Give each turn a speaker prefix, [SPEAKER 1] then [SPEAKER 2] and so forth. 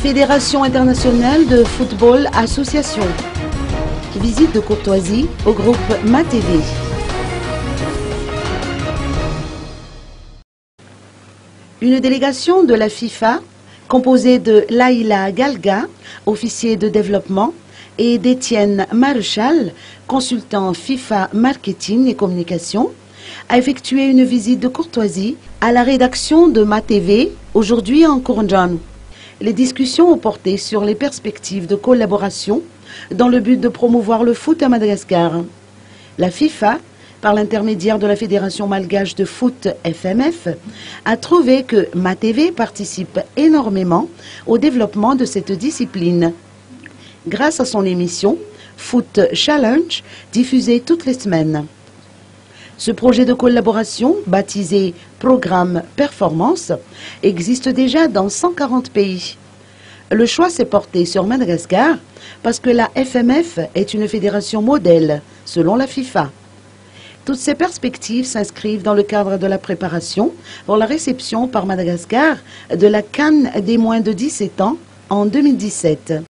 [SPEAKER 1] Fédération internationale de football association. Visite de courtoisie au groupe MATV. Une délégation de la FIFA, composée de Laïla Galga, officier de développement, et d'Étienne Maréchal, consultant FIFA Marketing et Communication, a effectué une visite de courtoisie à la rédaction de MATV, aujourd'hui en Kourndjan. Les discussions ont porté sur les perspectives de collaboration dans le but de promouvoir le foot à Madagascar. La FIFA, par l'intermédiaire de la Fédération malgache de foot FMF, a trouvé que MATV participe énormément au développement de cette discipline. Grâce à son émission Foot Challenge, diffusée toutes les semaines. Ce projet de collaboration, baptisé Programme Performance, existe déjà dans 140 pays. Le choix s'est porté sur Madagascar parce que la FMF est une fédération modèle, selon la FIFA. Toutes ces perspectives s'inscrivent dans le cadre de la préparation pour la réception par Madagascar de la CAN des moins de 17 ans en 2017.